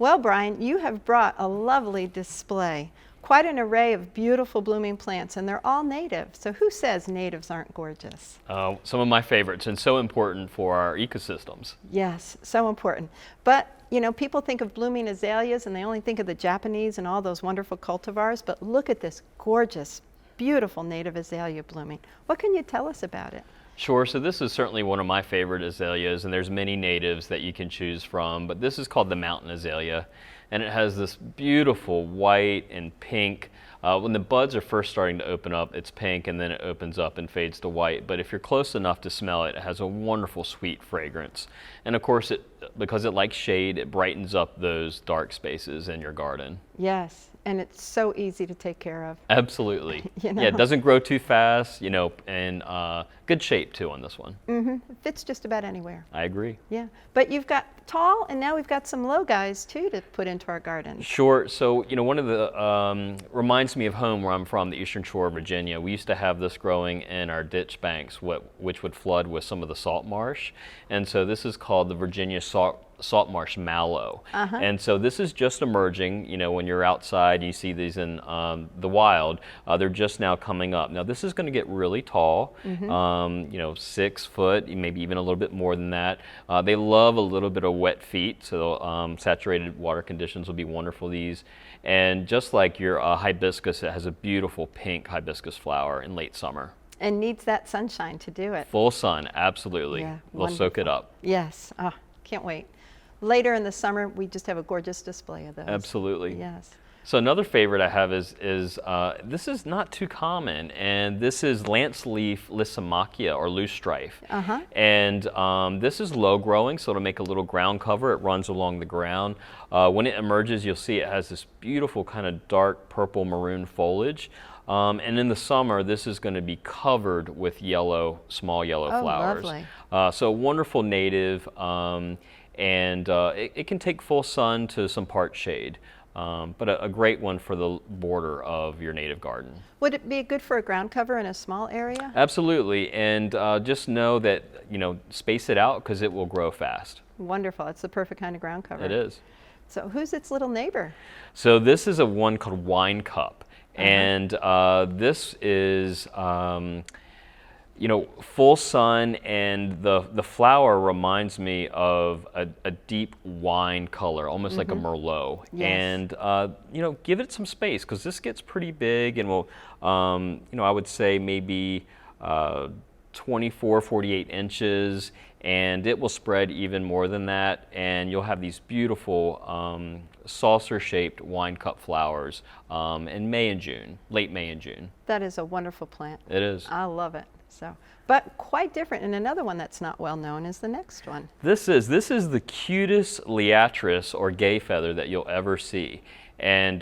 Well, Brian, you have brought a lovely display. Quite an array of beautiful blooming plants, and they're all native. So who says natives aren't gorgeous? Some of my favorites, and so important for our ecosystems. Yes, so important. But, you know, people think of blooming azaleas and they only think of the Japanese and all those wonderful cultivars, but look at this gorgeous, beautiful native azalea blooming. What can you tell us about it? Sure, so this is certainly one of my favorite azaleas, and there's many natives that you can choose from, but this is called the mountain azalea, and it has this beautiful white and pink. When the buds are first starting to open up, it's pink, and then it opens up and fades to white, but if you're close enough to smell it, it has a wonderful sweet fragrance. And of course, because it likes shade, it brightens up those dark spaces in your garden. Yes, and it's so easy to take care of. Absolutely. You know? Yeah, it doesn't grow too fast, you know, and good shape too on this one. It fits just about anywhere. I agree. Yeah, but you've got tall, and now we've got some low guys too to put into our garden. Sure. So, you know, one of the, reminds me of home where I'm from, the Eastern Shore of Virginia. We used to have this growing in our ditch banks, which would flood with some of the salt marsh. And so this is called the Virginia salt marsh mallow. And so this is just emerging. You know, when you're outside, you see these in the wild, they're just now coming up. Now this is going to get really tall, you know, 6 foot, maybe even a little bit more than that. They love a little bit of wet feet, so saturated water conditions will be wonderful these. And just like your hibiscus, it has a beautiful pink hibiscus flower in late summer. And needs that sunshine to do it. Full sun, absolutely. Yeah, They'll soak it up. Yes, can't wait. Later in the summer, we just have a gorgeous display of those. Absolutely. Yes. So another favorite I have is this is not too common, and this is lance leaf Lysimachia, or loosestrife. And this is low growing, so it'll make a little ground cover. It runs along the ground. When it emerges, you'll see it has this beautiful kind of dark purple maroon foliage. And in the summer, this is going to be covered with small yellow flowers. Lovely. So wonderful native, and it can take full sun to some part shade. But a great one for the border of your native garden. Would it be good for a ground cover in a small area? Absolutely, and just know that, you know, space it out because it will grow fast. Wonderful, it's the perfect kind of ground cover. It is. So who's its little neighbor? So this is a one called wine cup, and this is, you know, full sun, and the flower reminds me of a deep wine color, almost like a Merlot. Yes. And, you know, give it some space because this gets pretty big and will, you know, I would say maybe 24, 48 inches, and it will spread even more than that. And you'll have these beautiful saucer-shaped wine cup flowers in May and June, late May and June. That is a wonderful plant. It is. I love it. So, but quite different, and another one that's not well known is the next one. This is the cutest liatris or gay feather that you'll ever see, and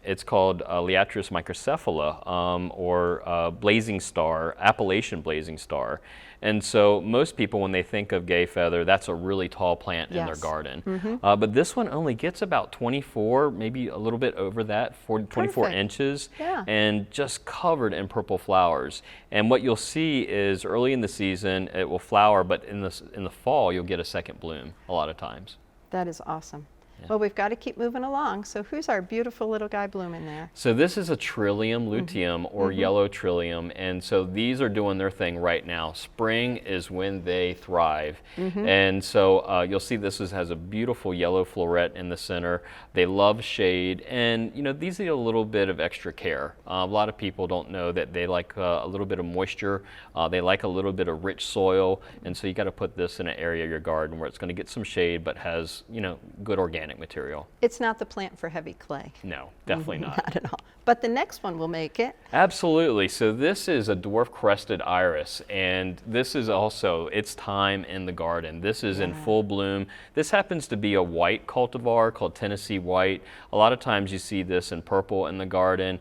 it's called Liatris microcephala, or blazing star, Appalachian blazing star. And so most people, when they think of gay feather, that's a really tall plant in their garden. But this one only gets about 24, maybe a little bit over that, 24 inches, and just covered in purple flowers. And what you'll see is early in the season, it will flower, but in the fall, you'll get a second bloom a lot of times. That is awesome. Well, we've got to keep moving along. So who's our beautiful little guy blooming there? So this is a Trillium luteum, or yellow Trillium, and so these are doing their thing right now. Spring is when they thrive, and so you'll see this has a beautiful yellow floret in the center. They love shade, and you know, these need a little bit of extra care. A lot of people don't know that they like a little bit of moisture. They like a little bit of rich soil, and so you got to put this in an area of your garden where it's going to get some shade, but has, you know, good organic material. It's not the plant for heavy clay. No, definitely not. Not at all. But the next one will make it. Absolutely. So this is a dwarf crested iris, and this is also its time in the garden. This is in full bloom. This happens to be a white cultivar called Tennessee White. A lot of times you see this in purple in the garden.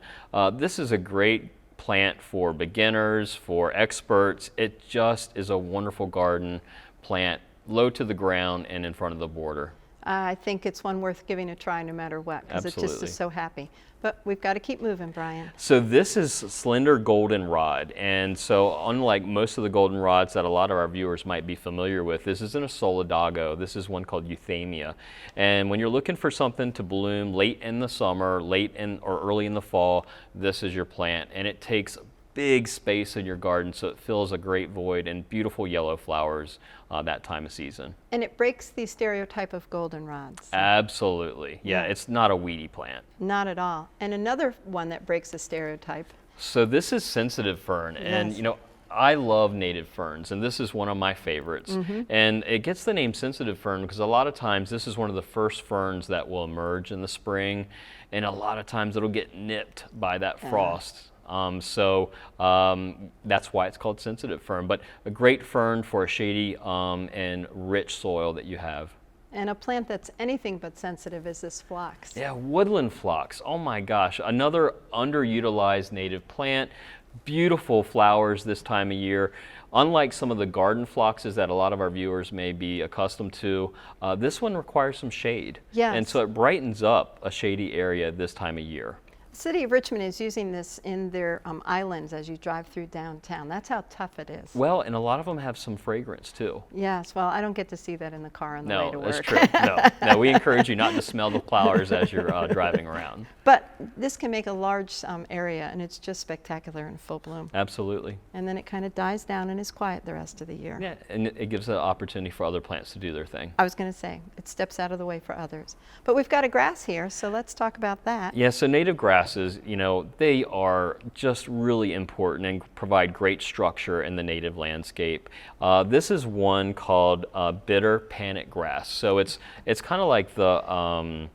This is a great plant for beginners, for experts. It just is a wonderful garden plant, low to the ground and in front of the border. I think it's one worth giving a try no matter what, because it just Absolutely. is so happy. But we've got to keep moving, Brian. So this is slender goldenrod, and so unlike most of the goldenrods that a lot of our viewers might be familiar with, this isn't a solidago. This is one called Euthymia. And when you're looking for something to bloom late in the summer, or early in the fall, this is your plant, and it takes big space in your garden, so it fills a great void and beautiful yellow flowers that time of season. And it breaks the stereotype of goldenrods. Absolutely. Yeah, Yeah. it's not a weedy plant. Not at all. And another one that breaks the stereotype. So this is sensitive fern, and Yes. you know, I love native ferns, and this is one of my favorites. And it gets the name sensitive fern because a lot of times this is one of the first ferns that will emerge in the spring, and a lot of times it'll get nipped by that frost. That's why it's called sensitive fern, but a great fern for a shady and rich soil that you have. And a plant that's anything but sensitive is this phlox. Yeah, woodland phlox. Oh my gosh, another underutilized native plant. Beautiful flowers this time of year. Unlike some of the garden phloxes that a lot of our viewers may be accustomed to, this one requires some shade. Yes. And so it brightens up a shady area this time of year. The city of Richmond is using this in their islands as you drive through downtown. That's how tough it is. Well, and a lot of them have some fragrance too. Yes, well, I don't get to see that in the car on the way to No, work. that's true. No, we encourage you not to smell the flowers as you're driving around. But this can make a large area, and it's just spectacular in full bloom. Absolutely. And then it kind of dies down and is quiet the rest of the year. Yeah, and it gives an opportunity for other plants to do their thing. I was going to say, it steps out of the way for others. But we've got a grass here, so let's talk about that. Yeah, so native grasses, you know, they are just really important and provide great structure in the native landscape. This is one called bitter panic grass. So it's kind of like the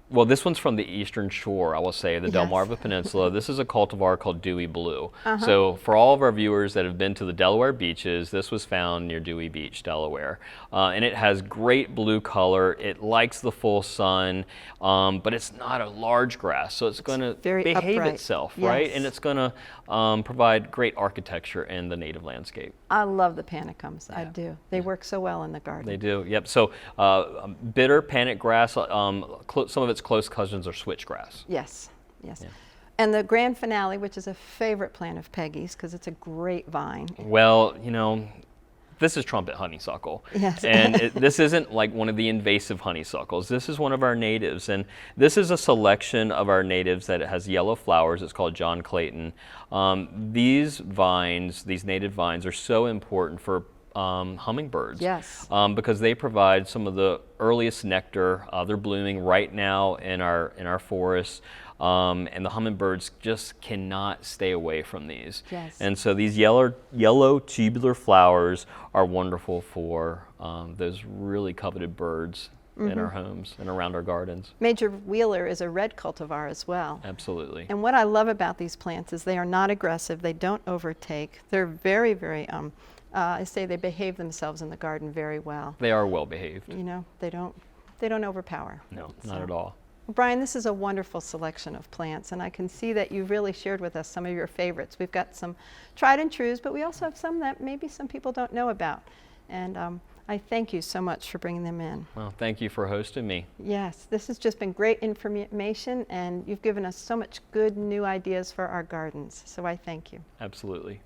well, this one's from the Eastern Shore, I will say, the Yes. Delmarva Peninsula. This is a cultivar called Dewey Blue. So for all of our viewers that have been to the Delaware beaches, this was found near Dewey Beach, Delaware. And it has great blue color. It likes the full sun, but it's not a large grass, so it's going to very behave upright. itself, right? Yes. And it's going to provide great architecture in the native landscape. I love the panicums. I Yeah. do. They work so well in the garden. They do, yep. So bitter panic grass, some of its close cousins are switchgrass. Yes, yes. And the grand finale, which is a favorite plant of Peggy's because it's a great vine. Well, you know, this is trumpet honeysuckle. Yes. And this isn't like one of the invasive honeysuckles. This is one of our natives. And this is a selection of our natives that has yellow flowers. It's called John Clayton. These vines, these native vines, are so important for hummingbirds. Yes. Because they provide some of the earliest nectar. They're blooming right now in our forests. And the hummingbirds just cannot stay away from these. Yes. And so these yellow tubular flowers are wonderful for those really coveted birds in our homes and around our gardens. Major Wheeler is a red cultivar as well. Absolutely. And what I love about these plants is they are not aggressive. They don't overtake. They're very, very, I say they behave themselves in the garden very well. They are well behaved. You know, they don't overpower. No, not So- at all. Brian, this is a wonderful selection of plants, and I can see that you've really shared with us some of your favorites. We've got some tried and trues, but we also have some that maybe some people don't know about. And I thank you so much for bringing them in. Well, thank you for hosting me. Yes, this has just been great information, and you've given us so much good new ideas for our gardens. So I thank you. Absolutely.